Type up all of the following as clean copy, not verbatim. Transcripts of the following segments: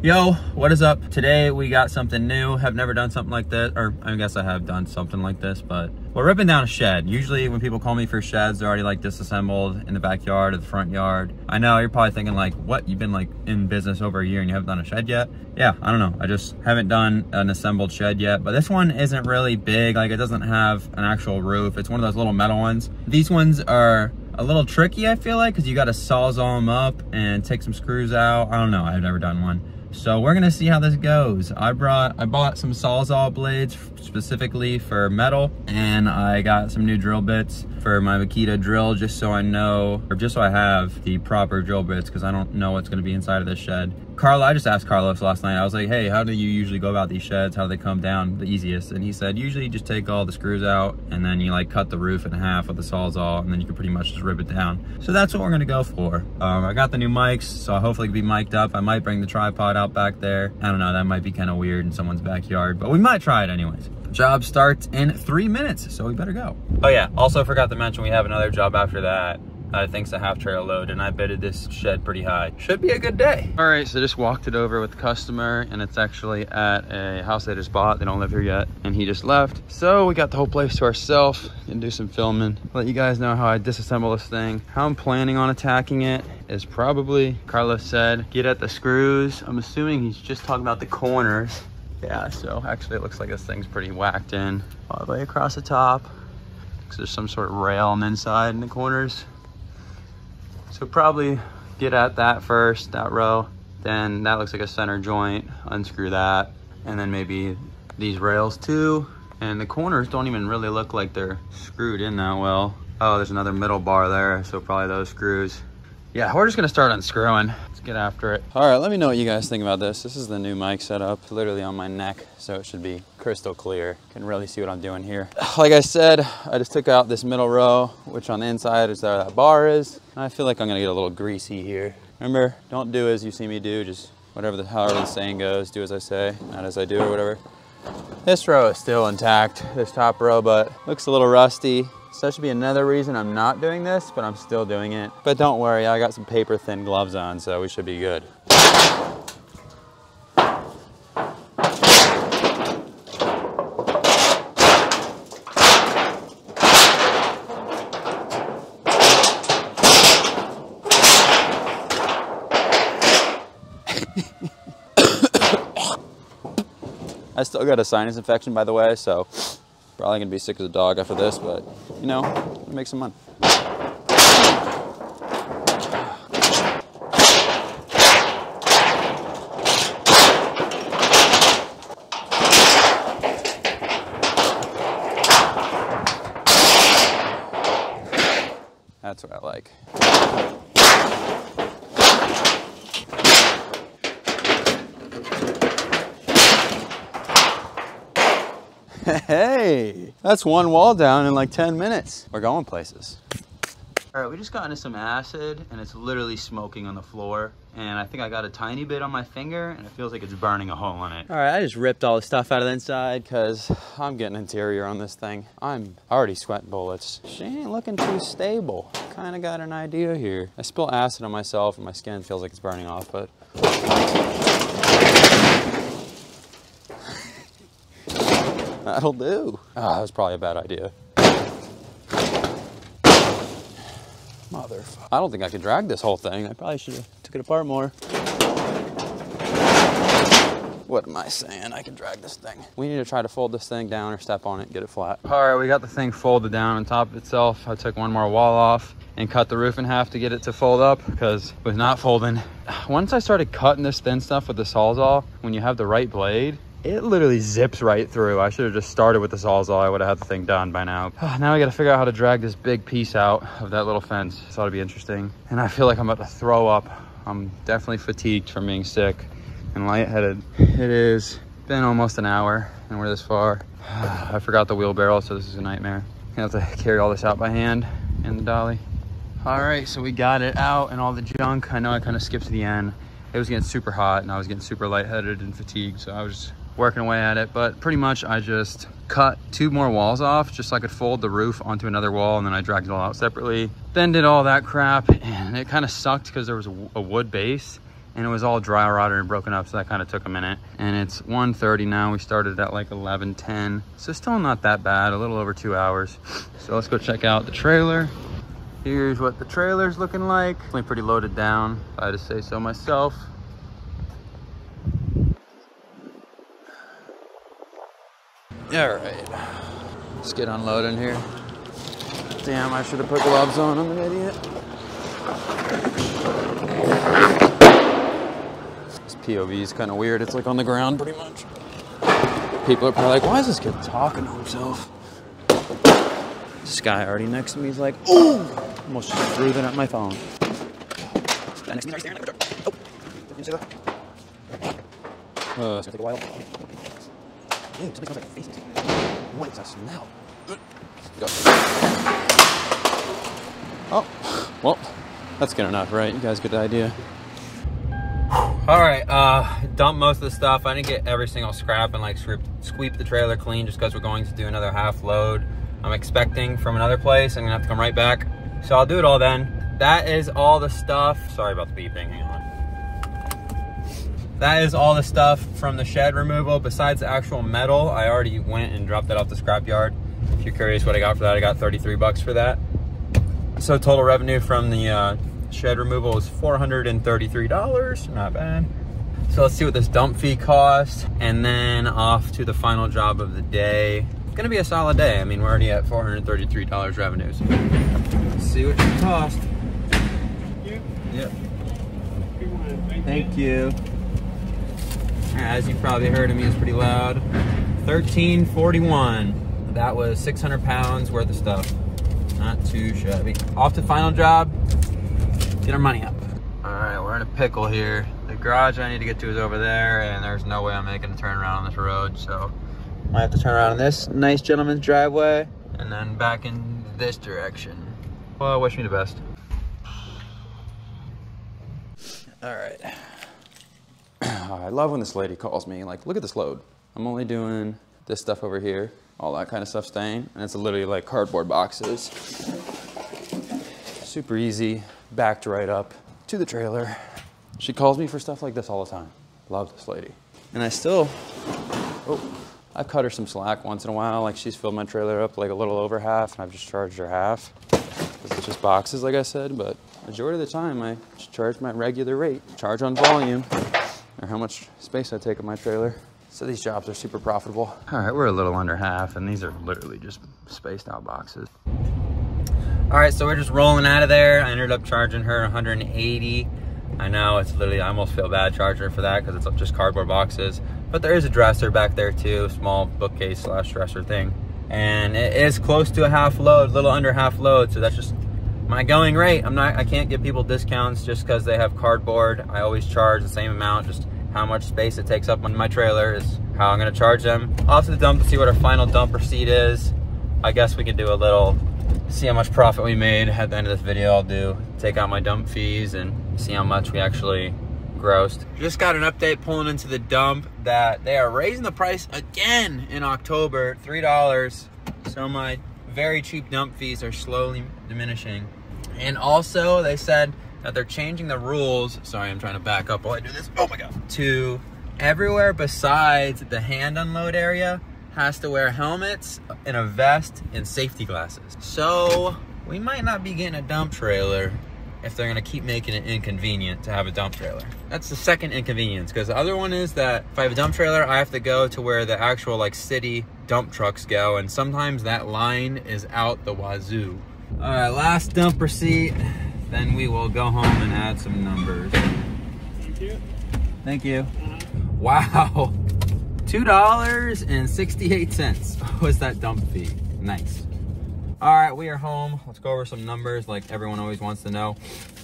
Yo, what is up? Today we got something new. Have never done something like this, or I guess I have done something like this, but we're ripping down a shed. Usually when people call me for sheds, they're already like disassembled in the backyard or the front yard. I know you're probably thinking like, what? You've been like in business over a year and you haven't done a shed yet? Yeah, I don't know. I just haven't done an assembled shed yet, but this one isn't really big. Like, it doesn't have an actual roof. It's one of those little metal ones. These ones are a little tricky, I feel like, because you got to sawzall them up and take some screws out. I don't know. I've never done one. So we're gonna see how this goes. I bought some sawzall blades specifically for metal, and I got some new drill bits for my Makita drill, just so I know, or just so I have the proper drill bits, because I don't know what's gonna be inside of this shed. I just asked Carlos last night. I was like, hey, how do you usually go about these sheds? How do they come down the easiest? And he said, usually you just take all the screws out and then you like cut the roof in half with the sawzall, and then you can pretty much just rip it down. So that's what we're gonna go for. I got the new mics, so hopefully it can be mic'd up. I might bring the tripod out back there. I don't know, that might be kind of weird in someone's backyard, but we might try it anyways. Job starts in 3 minutes, so we better go. Oh yeah, also forgot to mention we have another job after that. I think's a half trailer load, and I bidded this shed pretty high. Should be a good day. All right, so just walked it over with the customer, and it's actually at a house they just bought. They don't live here yet, and he just left. So we got the whole place to ourselves and do some filming. Let you guys know how I disassemble this thing. How I'm planning on attacking it is probably, Carlos said, get at the screws. I'm assuming he's just talking about the corners. Yeah, so actually it looks like this thing's pretty whacked in all the way across the top, because there's some sort of rail on the inside in the corners. So probably get at that first, that row. Then that looks like a center joint, unscrew that. And then maybe these rails too. And the corners don't even really look like they're screwed in that well. Oh, there's another middle bar there, so probably those screws. Yeah, we're just gonna start unscrewing. Let's get after it. All right, let me know what you guys think about this. This is the new mic setup, literally on my neck, so it should be crystal clear. Can really see what I'm doing here. Like I said, I just took out this middle row, which on the inside is where that bar is. I feel like I'm gonna get a little greasy here. Remember, don't do as you see me do, just however the saying goes, do as I say, not as I do or whatever. This row is still intact, this top row, but looks a little rusty. So that should be another reason I'm not doing this, but I'm still doing it. But don't worry, I got some paper thin gloves on, so we should be good. I still got a sinus infection, by the way, so probably gonna be sick as a dog after this, but you know, make some money. That's what I like. Hey, that's one wall down in like 10 minutes. We're going places. All right, we just got into some acid and it's literally smoking on the floor. And I think I got a tiny bit on my finger and it feels like it's burning a hole in it. All right, I just ripped all the stuff out of the inside because I'm getting interior on this thing. I'm already sweating bullets. She ain't looking too stable. Kind of got an idea here. I spill acid on myself and my skin feels like it's burning off, but. That'll do. Oh, that was probably a bad idea. Motherfucker. I don't think I could drag this whole thing. I probably should have took it apart more. What am I saying? I can drag this thing. We need to try to fold this thing down or step on it and get it flat. All right, we got the thing folded down on top of itself. I took one more wall off and cut the roof in half to get it to fold up because it was not folding. Once I started cutting this thin stuff with the Sawzall, when you have the right blade, it literally zips right through. I should have just started with the Sawzall. I would have had the thing done by now. Now I got to figure out how to drag this big piece out of that little fence. This ought to be interesting. And I feel like I'm about to throw up. I'm definitely fatigued from being sick and lightheaded. It has been almost an hour and we're this far. I forgot the wheelbarrow, so this is a nightmare. I have to carry all this out by hand in the dolly. All right, so we got it out and all the junk. I know I kind of skipped to the end. It was getting super hot and I was getting super lightheaded and fatigued, so I was working away at it. But pretty much I just cut 2 more walls off just so I could fold the roof onto another wall, and then I dragged it all out separately. Then did all that crap, and it kind of sucked because there was a wood base and it was all dry rotted and broken up, so that kind of took a minute. And it's 1:30 now. We started at like 11:10, so still not that bad, a little over 2 hours. So let's go check out the trailer. Here's what the trailer's looking like. It's pretty loaded down, if I had to say so myself. All right, let's get unloading here. Damn, I should have put gloves on. I'm an idiot. This POV is kind of weird. It's like on the ground pretty much. People are probably like, why is this kid talking to himself? This guy already next to me is like, ooh! Almost just threw that at my phone. Guy next to me right there. Oh, didn't say that. It's gonna take a while. Ew, something smells like faces. What is that smell? Go. Oh, well, that's good enough, right? You guys get the idea. All right, dumped most of the stuff. I didn't get every single scrap and like sweep the trailer clean just because we're going to do another half load. I'm expecting from another place. I'm gonna have to come right back. So I'll do it all then. That is all the stuff. Sorry about the beeping, hang on. That is all the stuff from the shed removal. Besides the actual metal, I already went and dropped that off the scrapyard. If you're curious what I got for that, I got 33 bucks for that. So total revenue from the shed removal is $433, not bad. So let's see what this dump fee costs, and then off to the final job of the day. It's gonna be a solid day. I mean, we're already at $433 revenues. Let's see what it cost. Yep. Thank you. As you probably heard, he was pretty loud. $13.41. That was 600 pounds worth of stuff. Not too shabby. Off to final job. Get our money up. All right, we're in a pickle here. The garage I need to get to is over there, and there's no way I'm making a turn around on this road, so I have to turn around in this nice gentleman's driveway and then back in this direction. Well, wish me the best. All right. I love when this lady calls me, like, look at this load. I'm only doing this stuff over here, all that kind of stuff staying, and it's literally like cardboard boxes. Super easy, backed right up to the trailer. She calls me for stuff like this all the time. Love this lady. And I still, I've cut her some slack once in a while, like she's filled my trailer up like a little over half, and I've just charged her half. This is just boxes, like I said, but majority of the time I just charge my regular rate. Charge on volume, or how much space I take in my trailer. So these jobs are super profitable. All right, we're a little under half, and these are literally just spaced out boxes. All right, so we're just rolling out of there. I ended up charging her 180. I know, it's literally, I almost feel bad charging her for that because it's just cardboard boxes. But there is a dresser back there too, small bookcase / dresser thing. And it is close to a half load, a little under half load, so that's just my going rate. I can't give people discounts just because they have cardboard. I always charge the same amount, just how much space it takes up on my trailer is how I'm gonna charge them. Off to the dump to see what our final dump receipt is. I guess we could do a little, see how much profit we made. At the end of this video, I'll take out my dump fees and see how much we actually grossed. Just got an update pulling into the dump that they are raising the price again in October, $3. So my very cheap dump fees are slowly diminishing. And also they said that they're changing the rules. Sorry, I'm trying to back up while I do this. Oh my God. To everywhere besides the hand unload area has to wear helmets and a vest and safety glasses. So we might not be getting a dump trailer if they're gonna keep making it inconvenient to have a dump trailer. That's the second inconvenience, because the other one is that if I have a dump trailer, I have to go to where the actual like city dump trucks go, and sometimes that line is out the wazoo. All right, last dump receipt, then we will go home and add some numbers. Thank you. Thank you. Wow, $2.68 was that dump fee. Nice. All right, we are home. Let's go over some numbers like everyone always wants to know.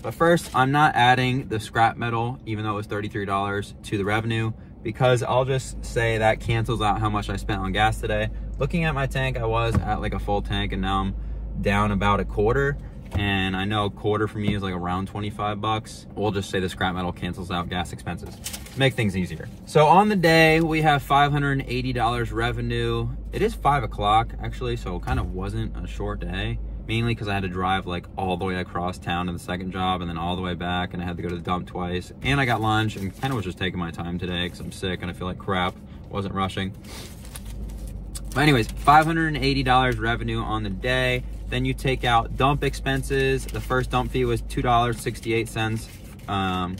But first, I'm not adding the scrap metal, even though it was $33, to the revenue, because I'll just say that cancels out how much I spent on gas today. Looking at my tank, I was at like a full tank, and now I'm down about a quarter. And I know a quarter for me is like around 25 bucks. We'll just say the scrap metal cancels out gas expenses. Make things easier. So on the day, we have $580 revenue. It is 5 o'clock actually, so it kind of wasn't a short day. mainly because I had to drive like all the way across town to the second job and then all the way back, and I had to go to the dump twice, and I got lunch and kind of was just taking my time today because I'm sick and I feel like crap. Wasn't rushing. But anyways, $580 revenue on the day. Then you take out dump expenses. The first dump fee was $2.68. I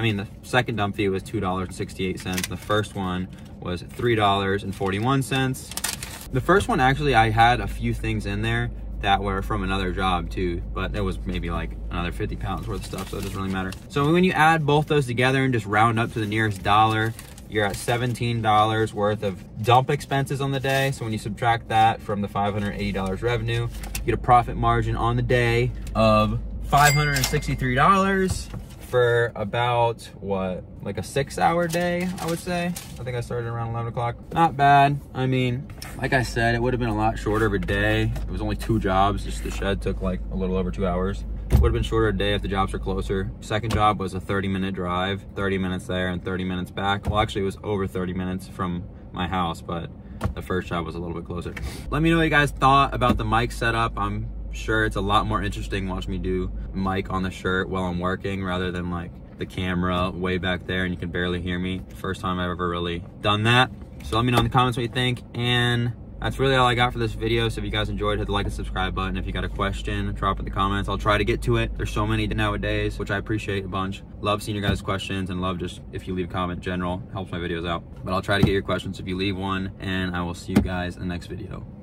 mean, the second dump fee was $2.68. The first one was $3.41. The first one, actually, I had a few things in there that were from another job too, but it was maybe like another 50 pounds worth of stuff, so it doesn't really matter. So when you add both those together and just round up to the nearest dollar, you're at $17 worth of dump expenses on the day. So when you subtract that from the $580 revenue, you get a profit margin on the day of $563 for about, what, like a 6-hour day, I would say. I think I started around 11 o'clock. Not bad. I mean, like I said, it would have been a lot shorter of a day. It was only 2 jobs. Just the shed took like a little over 2 hours. Would have been shorter a day if the jobs were closer. Second job was a 30-minute drive, 30 minutes there and 30 minutes back. Well, actually it was over 30 minutes from my house, but the first job was a little bit closer. Let me know what you guys thought about the mic setup. I'm sure it's a lot more interesting watching me do mic on the shirt while I'm working rather than like the camera way back there and you can barely hear me. First time I've ever really done that. So let me know in the comments what you think, and that's really all I got for this video. So if you guys enjoyed, hit the like and subscribe button. If you got a question, drop it in the comments. I'll try to get to it. There's so many nowadays, which I appreciate a bunch. Love seeing your guys' questions, and love just if you leave a comment in general, helps my videos out. But I'll try to get your questions if you leave one, and I will see you guys in the next video.